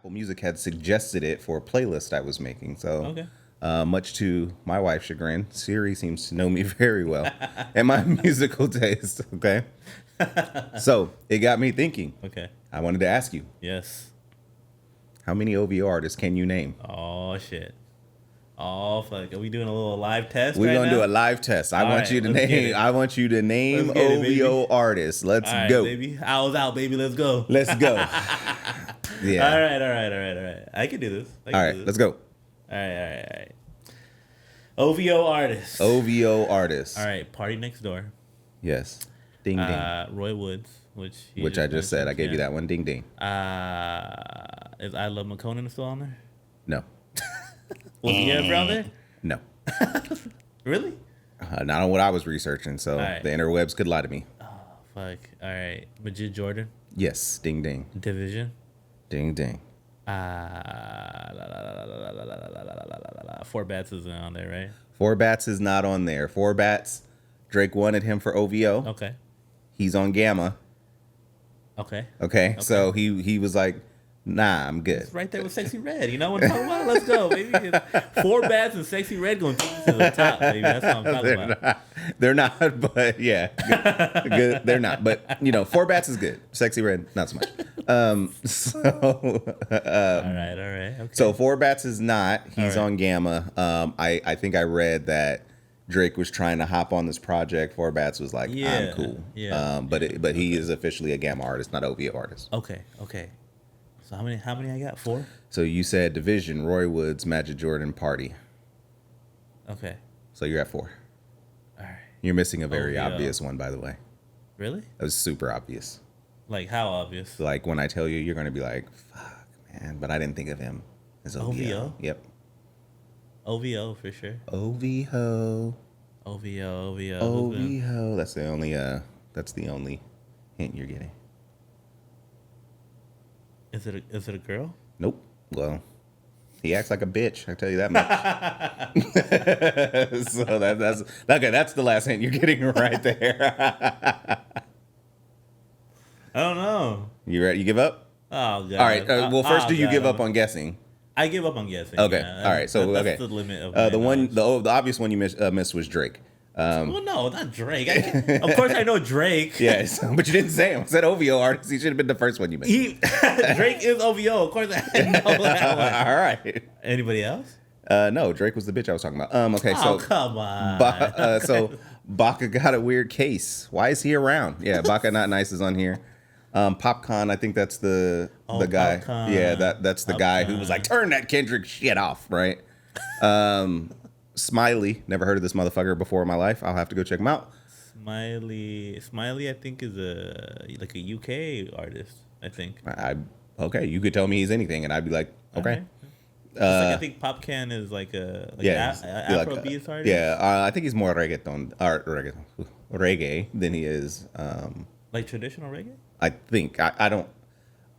Apple Music had suggested it for a playlist I was making. So, Okay. Much to my wife's chagrin, Siri seems to know me very well and my musical taste. Okay. So it got me thinking. Okay. I wanted to ask you, Yes. how many OVO artists can you name? Oh shit. Oh fuck. Are we doing a little live test? We're right gonna now? do a live test. I All want right, you to let's get name. it. I want you to name Let's get it, baby. OVO artists. Let's All right, go. baby. I was out, baby. Let's go. Let's go. Yeah. All right. I can do this. All right. Let's go. All right. OVO artists. OVO artists. All right. Party Next Door. Yes. Ding ding. Roy Woods, which I just said. I gave you that one. Ding ding. Is I Love McConan still on there? No. Was he ever on there? No. Really? Not on what I was researching. So right. the interwebs could lie to me. Oh fuck. All right. Majid Jordan. Yes. Ding ding. Division. Ding ding. Four Bats isn't on there, right? Four Bats is not on there. Four Bats. Drake wanted him for OVO. Okay. He's on Gamma. Okay. So he was like, nah, I'm good. It's right there with Sexy Red. You know what I'm talking about? Let's go, baby. Four Bats and Sexy Red going to the top, baby. That's what I'm talking about. They're not, but yeah. Good. They're not. But, Four Bats is good. Sexy Red, not so much. All right. Okay. So Four Bats is not. He's All right. on Gamma. I think I read that Drake was trying to hop on this project. Four Bats was like, I'm cool. Yeah. But he is officially a Gamma artist, not OVO artist. Okay. So how many I got? 4? So you said Division, Roy Woods, Magic Jordan, Party. Okay. So you're at 4. All right. You're missing a very OVO. obvious one, by the way. Really? That was super obvious. Like how obvious? Like when I tell you, you're going to be like, fuck, man. But I didn't think of him as OVO. OVO? Yep. OVO for sure. OVO. OVO. That's the only hint you're getting. Is it a girl? Nope. Well, he acts like a bitch. I tell you that much. So that's okay. That's the last hint you're getting right there. I don't know. You ready? You give up? Oh god. All right. Well, first, do you give up on guessing? I give up on guessing. Okay. Yeah. All right. So that's okay. the limit of the obvious one you missed was Drake. Well, no, not Drake. Of course, I know Drake. Yes, but you didn't say him. I said OVO artist. He should have been the first one you mentioned. Drake is OVO. Of course, I know that one. All right. Anybody else? No, Drake was the bitch I was talking about. Okay, so come on. So Baka got a weird case. Why is he around? Yeah, Baka Not Nice is on here. Popcorn, I think that's the guy. Popcorn. Yeah, that's the guy who was like, turn that Kendrick shit off, right? Smiley, never heard of this motherfucker before in my life. I'll have to go check him out. Smiley, I think is a UK artist. I think. Okay, you could tell me he's anything, and I'd be like, okay. I think Popcan is like a Afrobeats artist. Yeah, I think he's more reggaeton than he is. Like traditional reggae. I think I don't.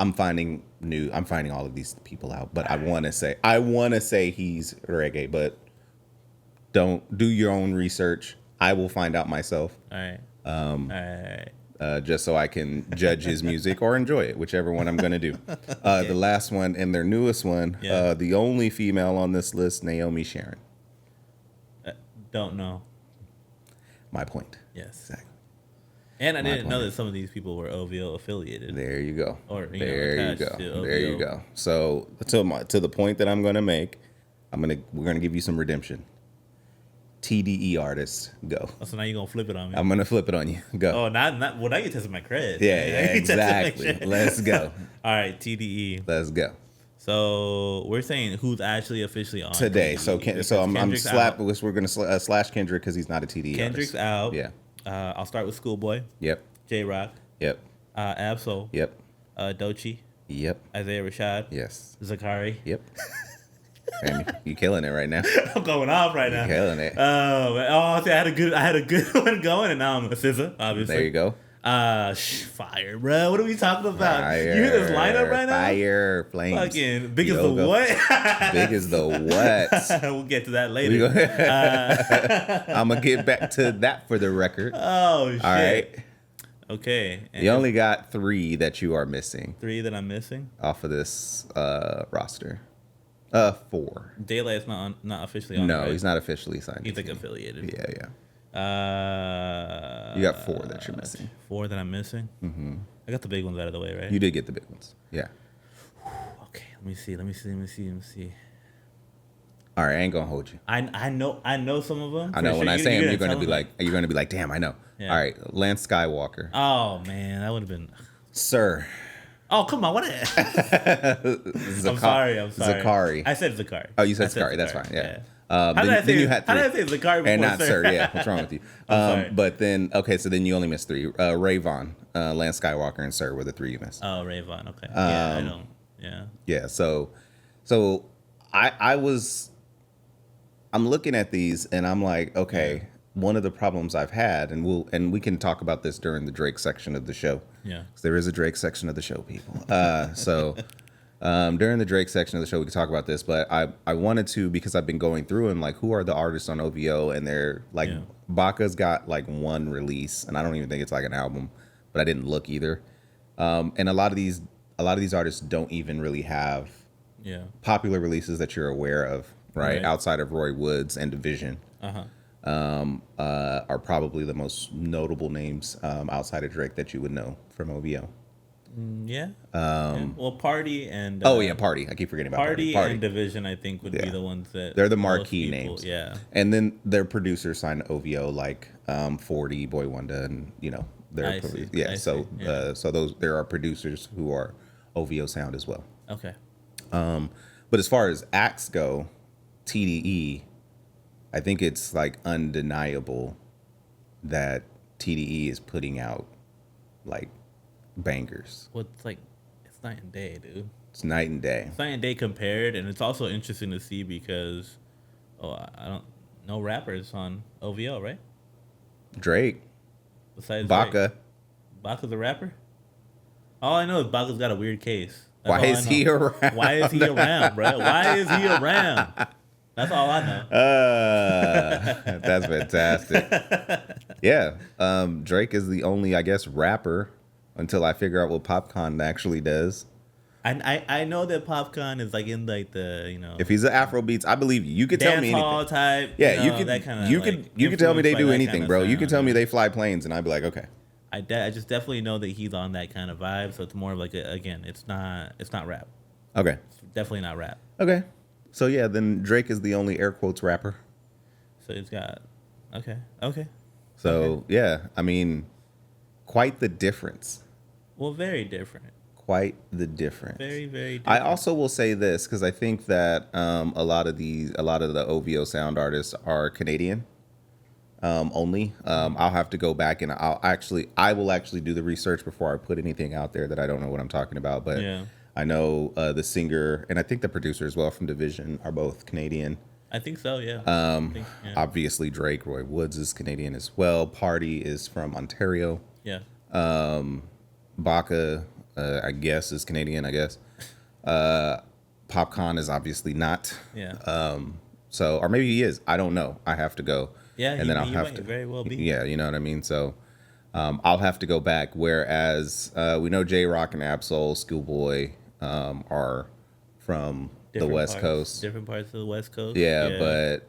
I'm finding all of these people out, but I want to say he's reggae, but don't do your own research. I will find out myself. All right. All right. Just so I can judge his music or enjoy it, whichever one I'm going to do. Okay. The last one and their newest one, the only female on this list, Naomi Sharon. Don't know. My point. Yes. Exactly. And I didn't know that some of these people were OVO affiliated. There you go. Or there you go. attached to OVO. There you go. So to the point that I'm going to make, we're going to give you some redemption. TDE artists, go. Oh, so now you're gonna flip it on me. I'm gonna flip it on you. Go. Oh, not. Well, now you're testing my cred. Yeah, exactly. Let's go. All right, TDE. Let's go. So we're saying who's actually officially on today. TDE, So I'm slap. We're gonna slash Kendrick because he's not a TDE. Kendrick's artist. out. Yeah. I'll start with Schoolboy. Yep. J Rock. Yep. Absol. Yep. Doechii. Yep. Isaiah Rashad. Yes. Zakari. Yep. You killing it right now. I'm going off right now. Killing it. See, I had a good one going, and now I'm a SZA, obviously. There you go. Fire, bro. What are we talking about? Fire, you hear this lineup right now? Fire, flames. Fucking big as the what? Big as the what? We'll get to that later. I'm gonna get back to that for the record. Oh shit. All right. Okay. And You only got 3 that you are missing 3 that I'm missing. off of this roster. 4. Daylight's not officially on. No, Right? he's not officially signed. He's to like team. affiliated. Yeah. Uh, You got 4 that you're missing. 4 that I'm missing. Mm-hmm. I got the big ones out of the way, right? You did get the big ones. Yeah. Okay. Let me see. All right, I ain't gonna hold you. I know some of them. I know when I say him, you're gonna be tell like, damn, I know. Yeah. All right, Lance Skywalker, Oh man, that would have been. Sir. Oh come on, what? I'm sorry. Zakari. I said Zakari. Oh, you said Zakari. That's fine. Yeah. How did I say Zakari before, and not Sir? Yeah. What's wrong with you? Sorry. But then, okay, so then you only missed 3. Rayvon, Lance Skywalker, and Sir were the 3 you missed. Oh, Rayvon. Okay. Yeah, I don't. Yeah. Yeah. So I'm looking at these and I'm like, okay, one of the problems I've had, and we can talk about this during the Drake section of the show. Yeah. 'Cause there is a Drake section of the show, people. During the Drake section of the show, we can talk about this, but I wanted to, because I've been going through and like, who are the artists on OVO? And they're like, Baka's got like 1 release, and I don't even think it's like an album, but I didn't look either. And a lot of these artists don't even really have popular releases that you're aware of, right? Outside of Roy Woods and Division. Are probably the most notable names outside of Drake that you would know from OVO. Yeah. Well, Party and Party. I keep forgetting about Party Party. and Division. I think would be the ones that they're the marquee names. Yeah. And then their producers signed to OVO like 40, Boy Wonder, and they're so those there are producers who are OVO sound as well. Okay. But as far as acts go, TDE, I think it's like undeniable that TDE is putting out like bangers. Well, it's like it's night and day, dude. It's night and day. It's night and day compared, and it's also interesting to see because I don't know rappers on OVO, right? Drake. Besides Baka. Drake. Baka's a rapper? All I know is Baka's got a weird case. Why is he around? Why is he around, bro? Why is he around? That's all I know. That's fantastic. Yeah. Drake is the only, I guess, rapper until I figure out what Popcorn actually does. I know that Popcorn is like in like the If he's an Afrobeats, I believe you. You could tell me anything. Dance hall type. Yeah, you could you could tell me they do anything, bro. Sound, you could tell me they fly planes, and I'd be like, okay. I just definitely know that he's on that kind of vibe. So it's more of like it's not rap. Okay. It's definitely not rap. Okay. So yeah, then Drake is the only air quotes rapper. So it's got okay. So yeah, I mean, quite the difference. Well, very different. Quite the difference. Very, very different. I also will say this because I think that a lot of the OVO sound artists are Canadian only. I'll have to go back and I will actually do the research before I put anything out there that I don't know what I'm talking about. But I know the singer and I think the producer as well from Division are both Canadian. I think so, yeah. Obviously Drake, Roy Woods is Canadian as well. Party is from Ontario. Yeah. Baka, I guess, is Canadian, I guess. Popcorn is obviously not. Yeah. So, or maybe he is. I don't know. I have to go. Yeah, and then I'll have might to very well be. Yeah, you know what I mean? So, I'll have to go back. Whereas we know J Rock and Absol, Schoolboy are from the West Coast. Different parts of the West Coast. Yeah.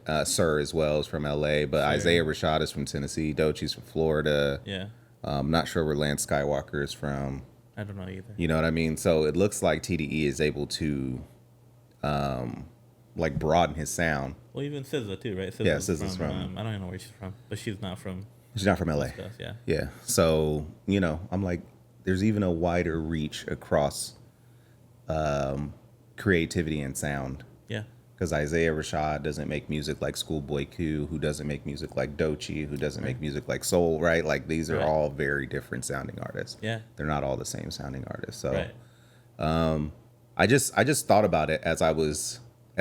But Sir as well is from LA. But Sure. Isaiah Rashad is from Tennessee. Doechie's from Florida. Yeah. I'm not sure where Lance Skywalker is from. I don't know either. You know what I mean? So it looks like TDE is able to like broaden his sound. Well, even SZA too, right? SZA's from I don't even know where she's from, but she's not from. She's not from LA. Coast, yeah. Yeah. So, I'm like, there's even a wider reach across creativity and sound. Yeah. Because Isaiah Rashad doesn't make music like Schoolboy Q, who doesn't make music like Doechii, who doesn't make music like Soul, right? Like these are all very different sounding artists. Yeah. They're not all the same sounding artists. So Right. I just thought about it as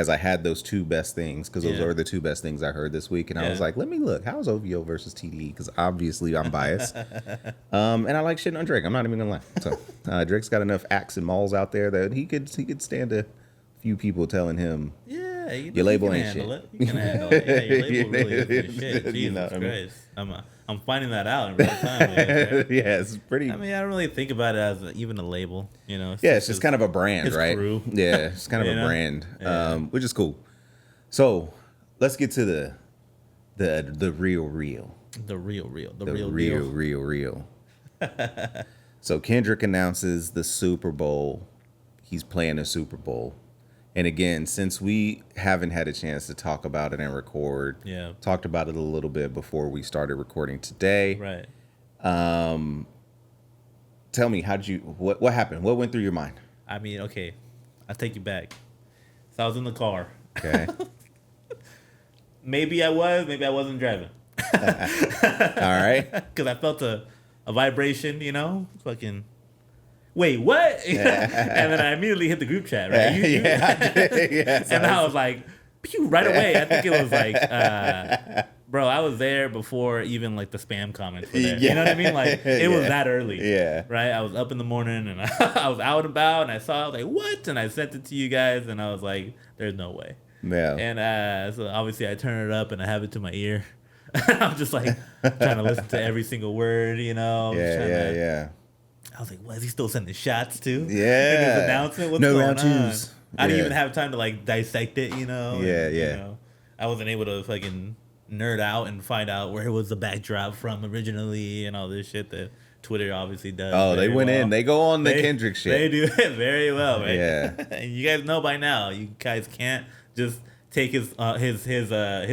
I had those 2 best things, because those are the 2 best things I heard this week, and I was like, let me look. How's OVO versus TDE? Because obviously I'm biased, and I like shitting on Drake. I'm not even gonna lie. So Drake's got enough acts and malls out there that he could stand a few people telling him, yeah, your label ain't shit. You can handle it. Yeah, your label really is good shit. Jesus You know what I mean? Christ. I'm finding that out in real time. I guess, right? Yeah, it's pretty. I mean, I don't really think about it as even a label. You know. Yeah, it's just kind of a brand, his right? crew. Yeah, it's kind of You a know? brand, Yeah. which is cool. So let's get to the real, The real the real real, deal. real. So Kendrick announces the Super Bowl. He's playing the Super Bowl. And again, since we haven't had a chance to talk about it and record, Yeah. talked about it a little bit before we started recording today. Right. Tell me, what happened? What went through your mind? I mean, okay, I'll take you back. So I was in the car. Okay. Maybe I wasn't driving. All right. Because I felt a vibration, you know? Fucking, wait, what? and then I immediately hit the group chat, right? Yeah. And I was like, pew, right away. I think it was like, bro, I was there before even like the spam comments were there. You know what I mean? Like, it was that early. Yeah. Right? I was up in the morning and I was out and about and I saw, I was like, what? And I sent it to you guys and I was like, there's no way. Yeah. And so obviously I turn it up and I have it to my ear. I'm just like trying to listen to every single word, you know? Yeah. I was like, what, is he still sending shots too? Yeah. In his announcement? What's No going round on? twos. I didn't Yeah. even have time to like dissect it, you know? Yeah, And, yeah. You know, I wasn't able to fucking nerd out and find out where was the backdrop from originally and all this shit that Twitter obviously does. Oh, they very went well. in. They go on the Kendrick shit. They do it very well, right? Yeah. And you guys know by now, you guys can't just take his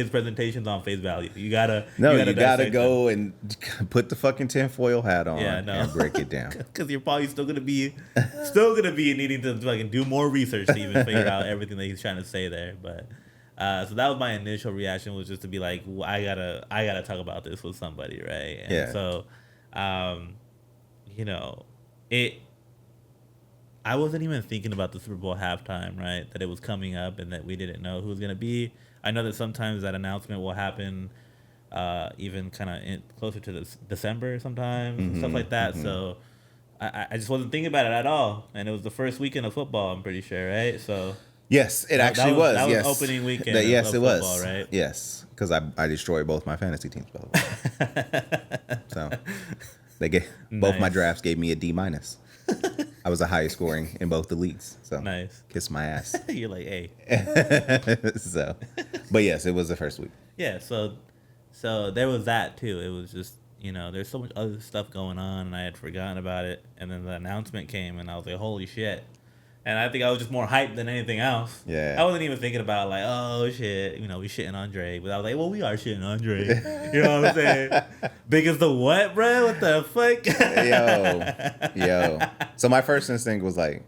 presentations on face value. You gotta dissect go and put the fucking tinfoil hat on Yeah, and break it down. because you're probably still gonna be needing to fucking do more research to even figure out everything that he's trying to say there. But so that was my initial reaction, was just to be like, well, I gotta talk about this with somebody, right? And Yeah. so, you know, I wasn't even thinking about the Super Bowl halftime, right? That it was coming up and that we didn't know who was gonna be. I know that sometimes that announcement will happen, even kind of closer to the December sometimes and stuff like that. So I just wasn't thinking about it at all, and it was the first weekend of football. I'm pretty sure, right? So Yes, it actually was. That Yes. was opening weekend. Yes, of it was. football, right? Yes, because I destroyed both my fantasy teams, by the way. So both my Nice. drafts gave me a D minus. I was the highest scoring in both the leagues. So Nice. kiss my ass. You're like, hey, So, but yes, it was the first week. yeah. So there was that too. It was just, you know, there's so much other stuff going on, and I had forgotten about it. And then the announcement came, and I was like, holy shit. And I think I was just more hyped than anything else. Yeah. I wasn't even thinking about like, oh shit, you know, we shitting on Drake. But I was like, well, we are shitting on Drake. You know what I'm saying? Big as the what, bro? What the fuck? Yo. So my first instinct was like,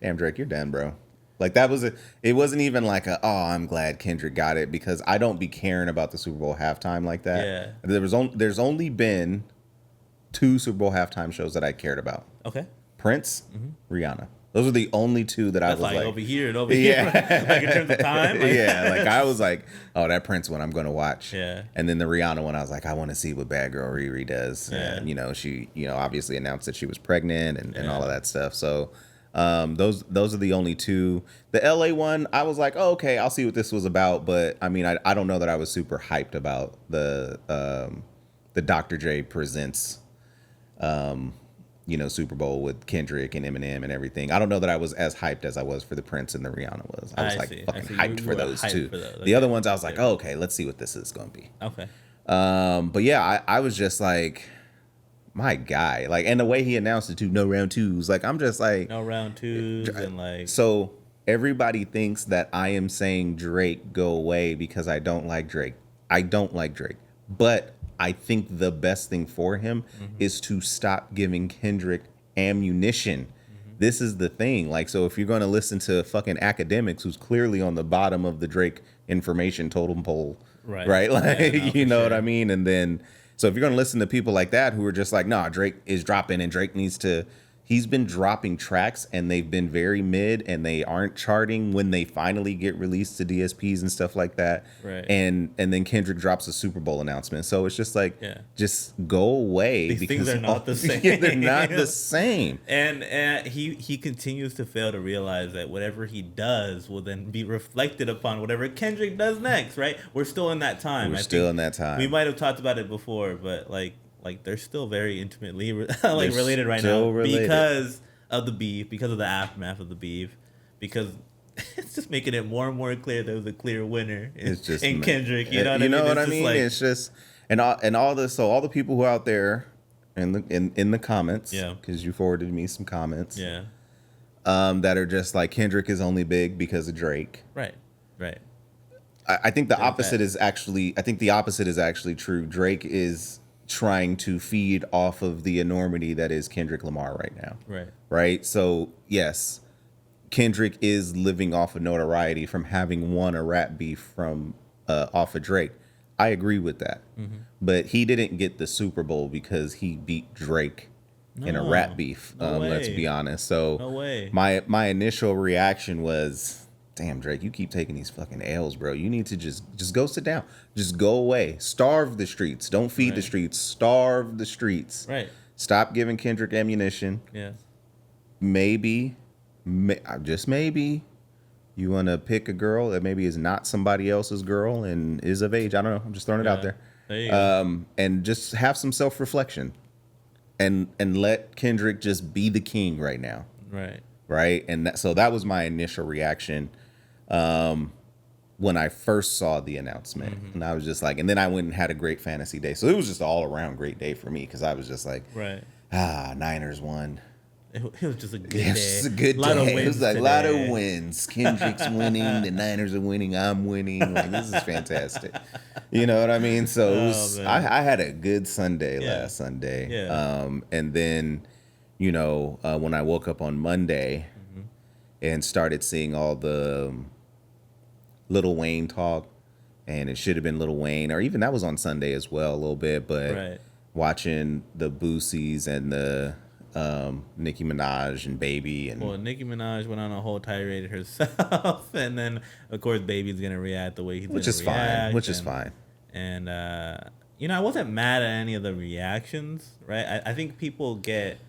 damn, Drake, you're done, bro. Like it wasn't even like oh, I'm glad Kendrick got it, because I don't be caring about the Super Bowl halftime like that. Yeah. There's only been 2 Super Bowl halftime shows that I cared about. Okay. Prince, Rihanna. Those are the only 2 that I That's was like like over here and over here. Like in terms of time. Like, yeah, like I was like, oh, that Prince one I'm gonna watch. Yeah. And then the Rihanna one, I was like, I want to see what Bad Girl Riri does. Yeah. And she, obviously announced that she was pregnant and Yeah. all of that stuff. So those are the only 2. The LA one, I was like, oh, okay, I'll see what this was about. But I mean, I don't know that I was super hyped about the Dr. J presents Super Bowl with Kendrick and Eminem and everything. I don't know that I was as hyped as I was for the Prince and the Rihanna was. I was fucking hyped You for were those hyped 2. for those. The Okay. other ones, I was like, oh, okay, let's see what this is going to be. Okay. But yeah, I was just like, my guy, like, and the way he announced it too, no round twos, like, I'm just like, No round twos and like. so everybody thinks that I am saying Drake go away because I don't like Drake. I don't like Drake, but I think the best thing for him is to stop giving Kendrick ammunition. This is the thing. Like, so if you're going to listen to fucking academics, who's clearly on the bottom of the Drake information totem pole, right? Like, Yeah, no, you know for what sure. I mean? And then, so if you're going to listen to people like that who are just like, nah, Drake is dropping and Drake needs to, he's been dropping tracks and they've been very mid and they aren't charting when they finally get released to DSPs and stuff like that. Right. And then Kendrick drops a Super Bowl announcement. So it's just like, Yeah. just go away. These things are not the same. Yeah, they're not the same. And he continues to fail to realize that whatever he does will then be reflected upon whatever Kendrick does next, right? We're still in that time. We're still in that time. We might have talked about it before, but like they're still very intimately related right now because of the beef, because of the aftermath of the beef, because it's just making it more and more clear there was a clear winner in Kendrick. You know what I mean? It's just and all the all the people who are out there in the comments, because you forwarded me some comments, that are just like Kendrick is only big because of Drake. Right. I think the opposite is actually true. Drake is trying to feed off of the enormity that is Kendrick Lamar right now. Right. So yes, Kendrick is living off of notoriety from having won a rap beef from off of Drake. I agree with that. But he didn't get the Super Bowl because he beat Drake in a rap beef. Let's be honest. So no way. My initial reaction was, damn, Drake, you keep taking these fucking L's, bro. You need to just go sit down. Just go away. Starve the streets. Don't feed the streets. Starve the streets. Right. Stop giving Kendrick ammunition. Yes. Maybe, just maybe, you want to pick a girl that maybe is not somebody else's girl and is of age. I don't know. I'm just throwing it out there. There you go. And just have some self-reflection. And let Kendrick just be the king right now. Right. And so that was my initial reaction when I first saw the announcement. And I was just like, and then I went and had a great fantasy day. So it was just all around great day for me because I was just like, Niners won. It was just a good day. It was a good day. It was like a lot of wins. Kendrick's winning. The Niners are winning. I'm winning. Like, this is fantastic. You know what I mean? So it was, I had a good Sunday last Sunday. And then, when I woke up on Monday and started seeing all the Lil Wayne talk, and it should have been Lil Wayne, or even that was on Sunday as well a little bit, but watching the Boosies and the Nicki Minaj and Baby, and Nicki Minaj went on a whole tirade herself, and then of course Baby's gonna react the way he's which is fine. And I wasn't mad at any of the reactions, right? I think people get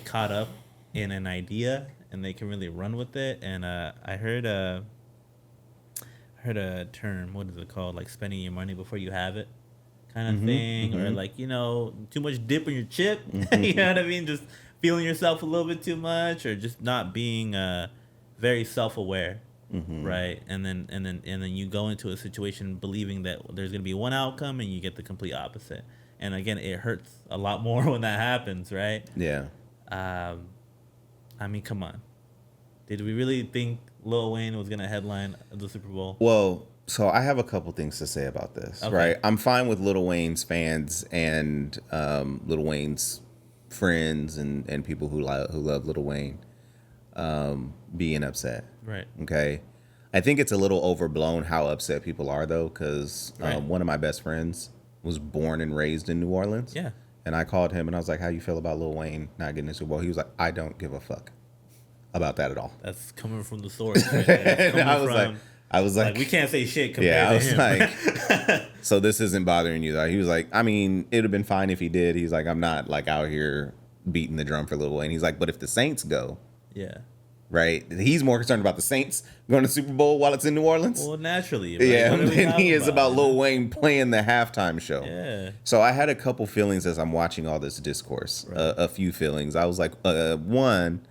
caught up in an idea and they can really run with it. And I heard a term, what is it called, like spending your money before you have it kind of thing, or like, too much dip in your chip. You know what I mean? Just feeling yourself a little bit too much, or just not being very self-aware, right? And then you go into a situation believing that there's gonna be one outcome and you get the complete opposite. And again, it hurts a lot more when that happens, right? Yeah. I mean, come on. Did we really think Lil Wayne was gonna headline the Super Bowl? Well, so I have a couple things to say about this, right? I'm fine with Lil Wayne's fans and Lil Wayne's friends and people who love Lil Wayne being upset. Right. Okay. I think it's a little overblown how upset people are, though, because one of my best friends was born and raised in New Orleans. Yeah. And I called him and I was like, how you feel about Lil Wayne not getting the Super Bowl? He was like, I don't give a fuck about that at all. That's coming from the source. Right? I was like, we can't say shit compared to him. Like, so this isn't bothering you, though? He was like, I mean, it would have been fine if he did. He's like, I'm not like out here beating the drum for Lil Wayne. He's like, but if the Saints go, right, he's more concerned about the Saints going to the Super Bowl while it's in New Orleans. Well, naturally, right? Than he is about Lil Wayne playing the halftime show. Yeah. So I had a couple feelings as I'm watching all this discourse. A few feelings. I was like, one.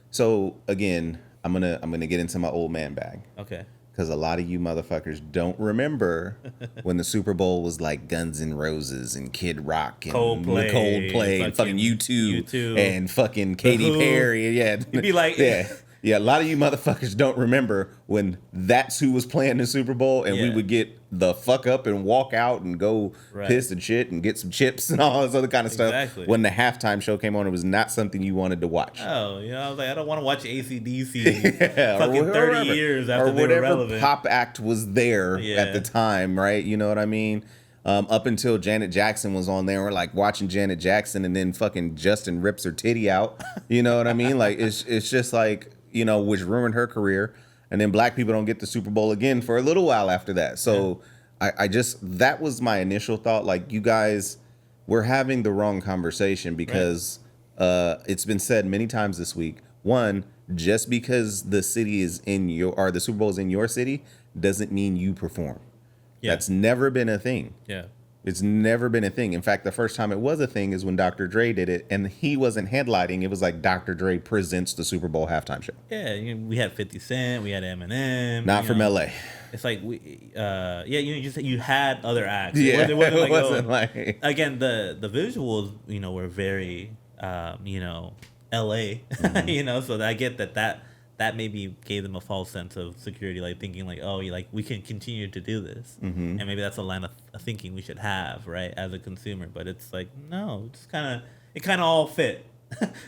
So again, I'm gonna get into my old man bag. Okay. Because a lot of you motherfuckers don't remember when the Super Bowl was like Guns N' Roses and Kid Rock and Coldplay and fucking U2 and fucking Katy Perry. Yeah. You'd be like, yeah. A lot of you motherfuckers don't remember when that's who was playing the Super Bowl, and we would get the fuck up and walk out and go piss and shit and get some chips and all this other kind of stuff. When the halftime show came on, it was not something you wanted to watch. Oh, I was like, I don't want to watch AC/DC fucking 30 years after they were relevant. Pop act was there at the time, right? You know what I mean? Up until Janet Jackson was on there, we're like watching Janet Jackson, and then fucking Justin rips her titty out. You know what I mean? Like it's just like, you know, which ruined her career. And then black people don't get the Super Bowl again for a little while after that. So I just, that was my initial thought. Like, you guys, we're having the wrong conversation because it's been said many times this week. One, just because the city is in your, or the Super Bowl is in your city, doesn't mean you perform. Yeah. That's never been a thing. Yeah. It's never been a thing. In fact, the first time it was a thing is when Dr. Dre did it, and he wasn't headlining. It was like Dr. Dre presents the Super Bowl halftime show. Yeah, we had 50 Cent, we had Eminem. Not from LA. It's like you had other acts. Yeah, it wasn't like again, the visuals, were very LA. Mm-hmm. So I get that maybe gave them a false sense of security, like thinking like, oh, we can continue to do this, mm-hmm. and maybe that's a line of thinking we should have, right, as a consumer. But it's like, no, it kind of all fit.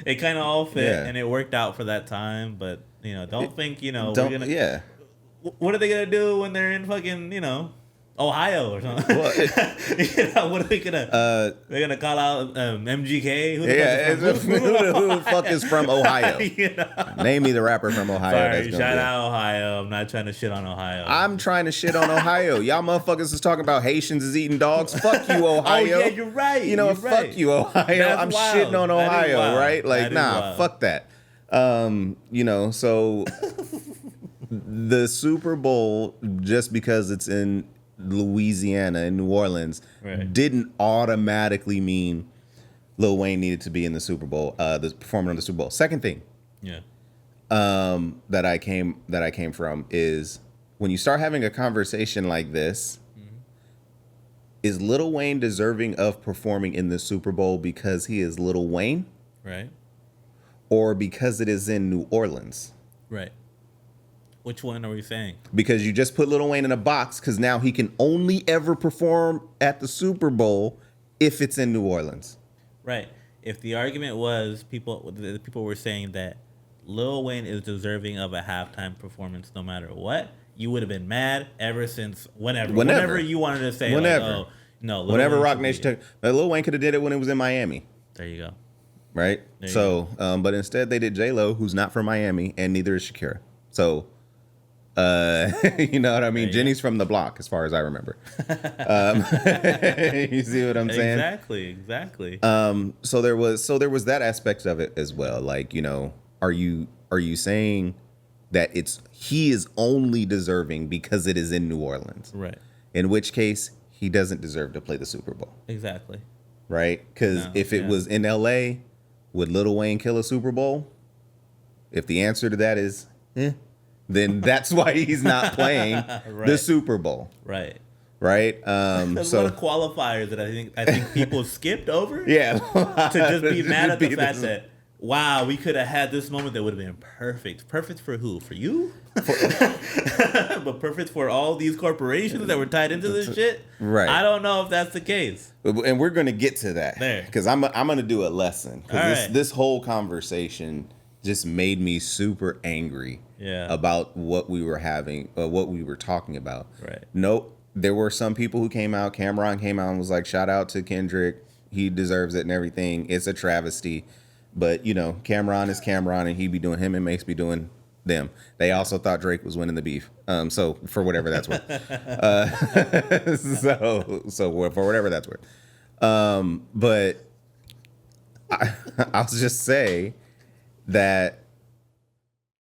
It kind of all fit, and it worked out for that time. But don't think we're gonna what are they gonna do when they're in fucking Ohio or something? Well, what are they gonna? They're gonna call out MGK. Who the fuck is from Ohio? Name me the rapper from Ohio. Sorry, shout out Ohio. I'm not trying to shit on Ohio. I'm trying to shit on Ohio. Y'all motherfuckers is talking about Haitians is eating dogs. Fuck you, Ohio. Oh yeah, you're right. Fuck you, Ohio. That's I'm wild. shitting on Ohio, right? Like, nah, fuck that. So the Super Bowl, just because it's in Louisiana and New Orleans, didn't automatically mean Lil Wayne needed to be in the Super Bowl, performing on the Super Bowl. Second thing, that I came from is when you start having a conversation like this, is Lil Wayne deserving of performing in the Super Bowl because he is Lil Wayne, right, or because it is in New Orleans, right? Which one are we saying? Because you just put Lil Wayne in a box because now he can only ever perform at the Super Bowl if it's in New Orleans. Right. If the argument was the people were saying that Lil Wayne is deserving of a halftime performance no matter what, you would have been mad ever since whenever you wanted to say whenever. Like, oh no, whenever Rock Nation took Lil Wayne could have did it when it was in Miami. There you go. Right. But instead they did J-Lo, who's not from Miami, and neither is Shakira. So. You know what I mean? Jenny's from the block, as far as I remember. You see what I'm saying? Exactly. So there was that aspect of it as well. Like, are you saying that he is only deserving because it is in New Orleans? Right. In which case, he doesn't deserve to play the Super Bowl. Exactly. Right? Because if it was in LA, would Lil Wayne kill a Super Bowl? If the answer to that is, then that's why he's not playing the Super Bowl. Right. Right. There's a lot of qualifiers that I think people skipped over. Yeah. To just be mad at the fact that, wow, we could have had this moment that would have been perfect. Perfect for who? For you? But perfect for all these corporations that were tied into this shit? Right. I don't know if that's the case. And we're going to get to that. There. Because I'm going to do a lesson. Because this whole conversation just made me super angry about what we were having, what we were talking about. Right. Nope. There were some people who came out. Cameron came out and was like, shout out to Kendrick. He deserves it and everything. It's a travesty. But, Cameron is Cameron, and he be doing him and Mace be doing them. They also thought Drake was winning the beef. So for whatever that's worth. So for whatever that's worth. But I'll just say that